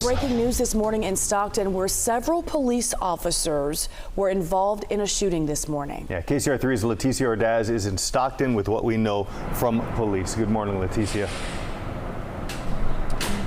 Breaking news this morning in Stockton, where several police officers were involved in a shooting this morning. Yeah, KCRA3's Leticia Ordaz is in Stockton with what we know from police. Good morning, Leticia.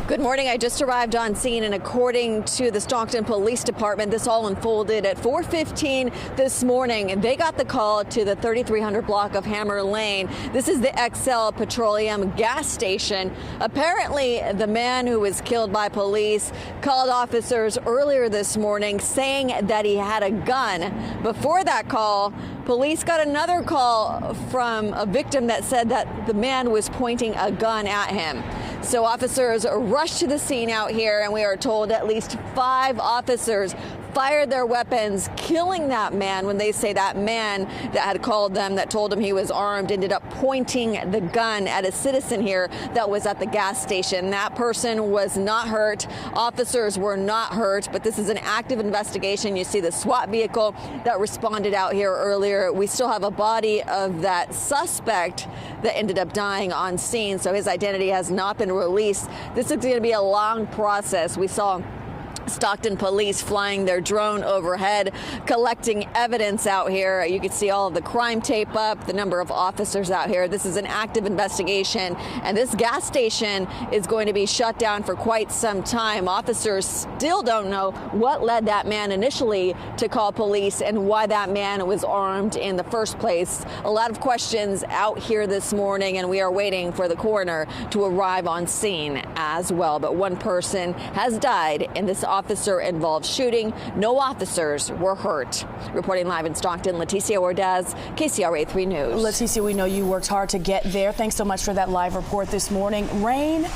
Good morning. I just arrived on scene, and according to the Stockton Police Department, this all unfolded at 4:15 this morning. They got the call to the 3300 block of Hammer Lane. This is the XL Petroleum gas station. Apparently, the man who was killed by police called officers earlier this morning saying that he had a gun. Before that call, police got another call from a victim that said that the man was pointing a gun at him. So officers rushed to the scene out here, and we are told at least 5 officers fired their weapons, killing that man. When they say that man that had called them, that told him he was armed, ended up pointing the gun at a citizen here that was at the gas station. That person was not hurt. Officers were not hurt, but this is an active investigation. You see the SWAT vehicle that responded out here earlier. We still have a body of that suspect that ended up dying on scene, so his identity has not been released. This is going to be a long process. We saw Stockton police flying their drone overhead, collecting evidence out here. You can see all of the crime tape up, the number of officers out here. This is an active investigation, and this gas station is going to be shut down for quite some time. Officers still don't know what led that man initially to call police and why that man was armed in the first place. A lot of questions out here this morning, and we are waiting for the coroner to arrive on scene as well. But one person has died in this officer-involved shooting. No officers were hurt. Reporting live in Stockton, Leticia Ordaz, KCRA3 News. Leticia, we know you worked hard to get there. Thanks so much for that live report this morning. Rain,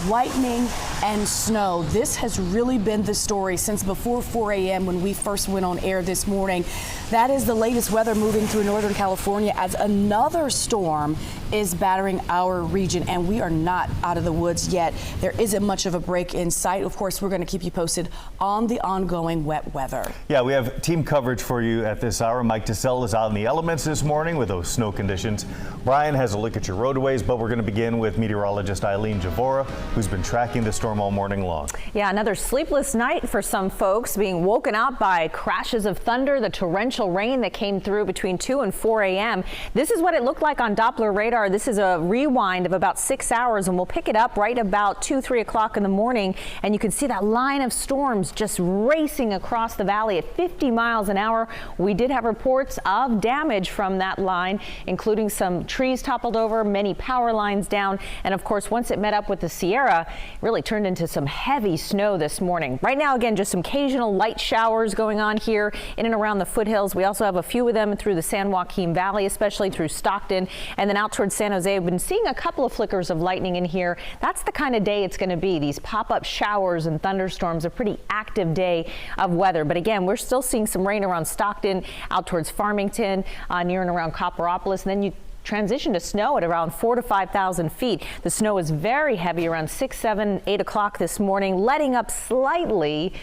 lightning, and snow. This has really been the story since before 4 a.m. when we first went on air this morning. That is the latest weather moving through Northern California as another storm is battering our region, and we are not out of the woods yet. There isn't much of a break in sight. Of course, we're going to keep you posted on the ongoing wet weather. Yeah, we have team coverage for you at this hour. Mike Tassell is out in the elements this morning with those snow conditions. Brian has a look at your roadways, but we're going to begin with meteorologist Eileen Javora, who's been tracking the storm all morning long. Yeah, another sleepless night for some folks, being woken up by crashes of thunder, the torrential rain that came through between 2 and 4 a.m. This is what it looked like on Doppler radar. This is a rewind of about 6 hours, and we'll pick it up right about 2-3 o'clock in the morning, and you can see that line of storms just racing across the valley at 50 miles an hour. We did have reports of damage from that line, including some trees toppled over, many power lines down, and of course, once it met up with the Sierra, it really turned into some heavy snow this morning. Right now, again, just some occasional light showers going on here in and around the foothills. We also have a few of them through the San Joaquin Valley, especially through Stockton, and then out towards San Jose. We've been seeing a couple of flickers of lightning in here. That's the kind of day it's going to be. These pop-up showers and thunderstorms, a pretty active day of weather. But again, we're still seeing some rain around Stockton, out towards Farmington, near and around Copperopolis, and then you transition to snow at around 4,000 to 5,000 feet. The snow is very heavy around 6, 7, 8 o'clock this morning, letting up slightly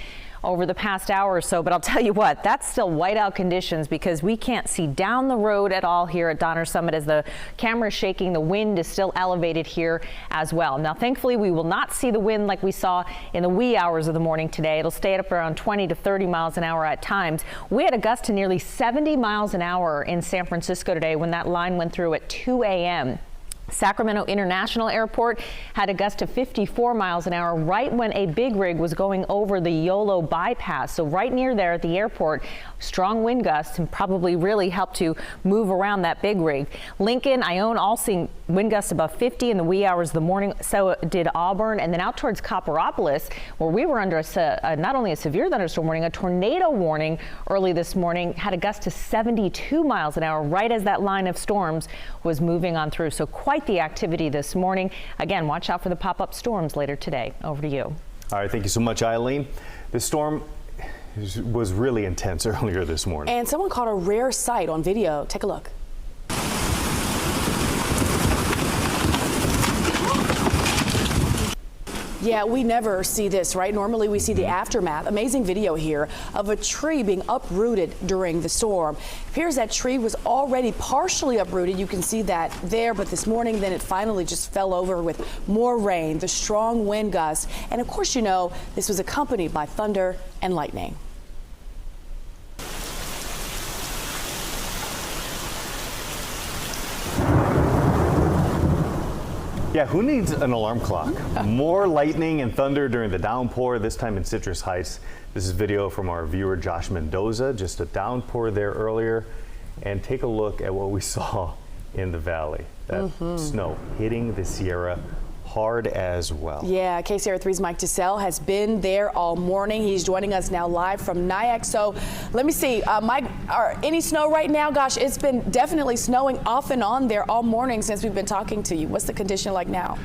over the past hour or so, but I'll tell you what, that's still whiteout conditions because we can't see down the road at all here at Donner Summit as the camera is shaking. The wind is still elevated here as well. Now, thankfully, we will not see the wind like we saw in the wee hours of the morning today. It'll stay up around 20 to 30 miles an hour at times. We had a gust to nearly 70 miles an hour in San Francisco today when that line went through at 2 a.m. Sacramento International Airport had a gust of 54 miles an hour right when a big rig was going over the Yolo bypass. So right near there at the airport, strong wind gusts and probably really helped to move around that big rig. Lincoln, Ione, all seeing wind gusts above 50 in the wee hours of the morning. So did Auburn, and then out towards Copperopolis, where we were under not only a severe thunderstorm warning, a tornado warning early this morning, had a gust to 72 miles an hour right as that line of storms was moving on through. So quite the activity this morning. Again, watch out for the pop-up storms later today. Over to you. All right, thank you so much, Eileen. The storm was really intense earlier this morning. And someone caught a rare sight on video. Take a look. Yeah, we never see this, right? Normally we see the aftermath. Amazing video here of a tree being uprooted during the storm. It appears that tree was already partially uprooted. You can see that there, but this morning then it finally just fell over with more rain, the strong wind gusts, and of course, you know, this was accompanied by thunder and lightning. Yeah, who needs an alarm clock? More lightning and thunder during the downpour, this time in Citrus Heights. This is video from our viewer Josh Mendoza, just a downpour there earlier. And take a look at what we saw in the valley. That snow hitting the Sierra hard as well. Yeah, KCRA 3's Mike DeSalle has been there all morning. He's joining us now live from Nyack. So let me see, Mike, any snow right now? Gosh, it's been definitely snowing off and on there all morning since we've been talking to you. What's the condition like now?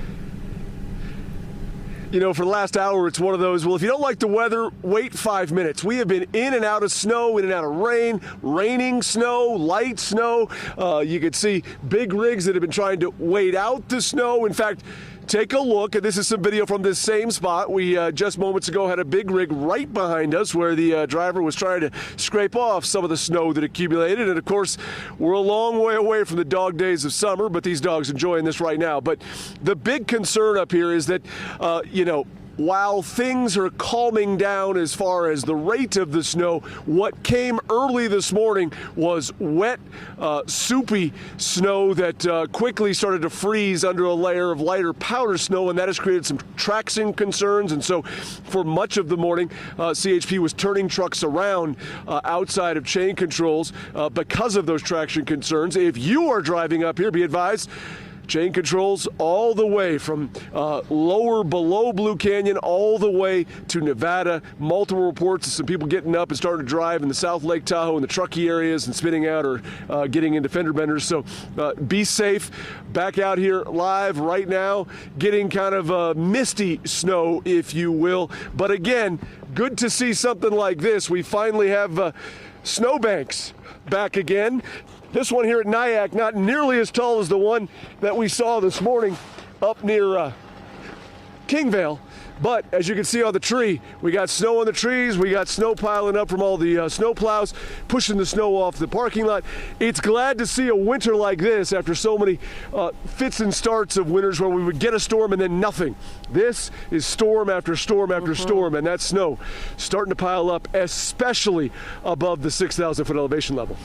You know, for the last hour, it's one of those, well, if you don't like the weather, wait 5 minutes. We have been in and out of snow, in and out of rain, raining snow, light snow. You can see big rigs that have been trying to wait out the snow. In fact, take a look, and this is some video from this same spot. We just moments ago had a big rig right behind us where the driver was trying to scrape off some of the snow that accumulated. And of course, we're a long way away from the dog days of summer, but these dogs enjoying this right now. But the big concern up here is that, you know, while things are calming down as far as the rate of the snow, what came early this morning was wet, soupy snow that quickly started to freeze under a layer of lighter powder snow, and that has created some traction concerns. And so for much of the morning, CHP was turning trucks around outside of chain controls because of those traction concerns. If you are driving up here, be advised, chain controls all the way from lower below Blue Canyon all the way to Nevada. Multiple reports of some people getting up and starting to drive in the South Lake Tahoe and the Truckee areas and spinning out or getting into fender benders. So be safe. Back out here live right now, getting kind of misty snow, if you will. But again, good to see something like this. We finally have snowbanks back again. This one here at Nyack, not nearly as tall as the one that we saw this morning up near Kingvale. But as you can see on the tree, we got snow on the trees. We got snow piling up from all the snow plows, pushing the snow off the parking lot. It's glad to see a winter like this after so many fits and starts of winters where we would get a storm and then nothing. This is storm after storm after storm, and that snow starting to pile up, especially above the 6,000 foot elevation level.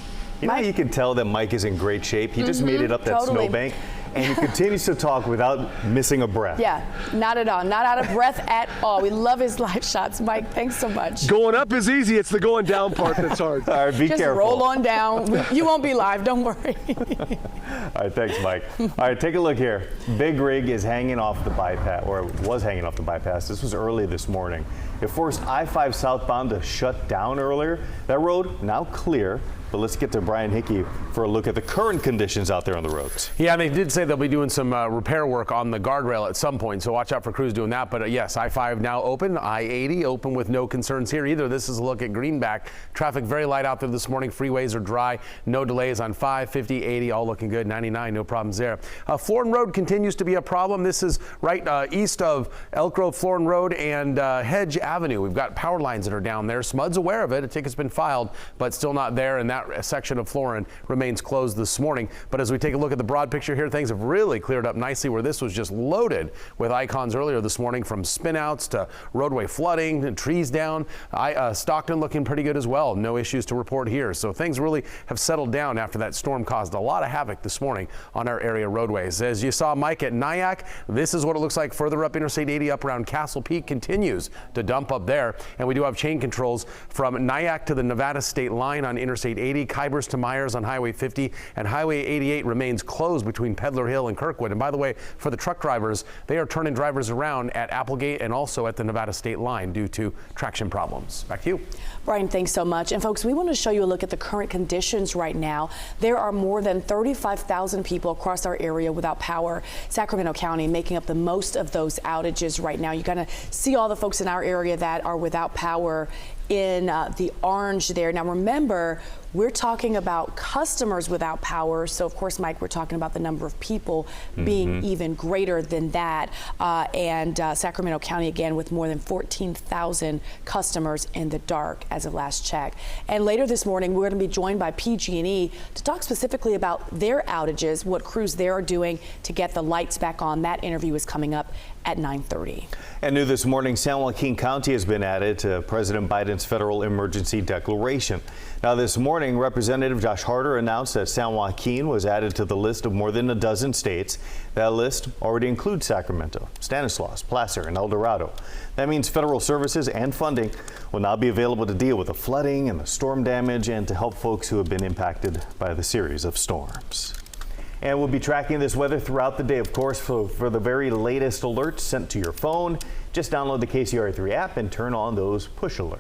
You know how you can tell that Mike is in great shape? He just made it up that snowbank, and he continues to talk without missing a breath. Yeah, not at all. Not out of breath at all. We love his live shots. Mike, thanks so much. Going up is easy. It's the going down part that's hard. All right, be Just careful. roll on down. You won't be live. Don't worry. All right, thanks, Mike. All right, take a look here. Big rig is hanging off the bypass, or was hanging off the bypass. This was early this morning. It forced I-5 southbound to shut down earlier. That road now clear. But let's get to Brian Hickey for a look at the current conditions out there on the roads. Yeah, they did say they'll be doing some repair work on the guardrail at some point, so watch out for crews doing that. But yes, I-5 now open, I-80 open with no concerns here either. This is a look at Greenback. Traffic very light out there this morning. Freeways are dry. No delays on 5, 50, 80, all looking good. 99, no problems there. Florin Road continues to be a problem. This is right east of Elk Grove, Florin Road, and Hedge Avenue. We've got power lines that are down there. SMUD's aware of it. A ticket's been filed, but still not there, and that section of Florin remains closed this morning. But as we take a look at the broad picture here, things have really cleared up nicely where this was just loaded with icons earlier this morning, from spinouts to roadway flooding and trees down. Stockton looking pretty good as well. No issues to report here. So things really have settled down after that storm caused a lot of havoc this morning on our area roadways. As you saw, Mike, at Nyack, this is what it looks like further up Interstate 80 up around Castle Peak. Continues to dump up there. And we do have chain controls from Nyack to the Nevada state line on Interstate 80. Kybers to Myers on Highway 50, and Highway 88 remains closed between Peddler Hill and Kirkwood. And by the way, for the truck drivers, they are turning drivers around at Applegate and also at the Nevada state line due to traction problems. Back to you. Brian, thanks so much. And folks, we want to show you a look at the current conditions right now. There are more than 35,000 people across our area without power. Sacramento County making up the most of those outages right now. You're going to see all the folks in our area that are without power in the orange there. Now remember, we're talking about customers without power. So of course, Mike, we're talking about the number of people being even greater than that. And Sacramento County, again, with more than 14,000 customers in the dark as of last check. And later this morning, we're going to be joined by PG&E to talk specifically about their outages, what crews they are doing to get the lights back on. That interview is coming up at 9:30. And new this morning, San Joaquin County has been added to President Biden's federal emergency declaration. Now this morning, Representative Josh Harder announced that San Joaquin was added to the list of more than a dozen states. That list already includes Sacramento, Stanislaus, Placer, and El Dorado. That means federal services and funding will now be available to deal with the flooding and the storm damage and to help folks who have been impacted by the series of storms. And we'll be tracking this weather throughout the day, of course, for the very latest alerts sent to your phone. Just download the KCRA3 app and turn on those push alerts.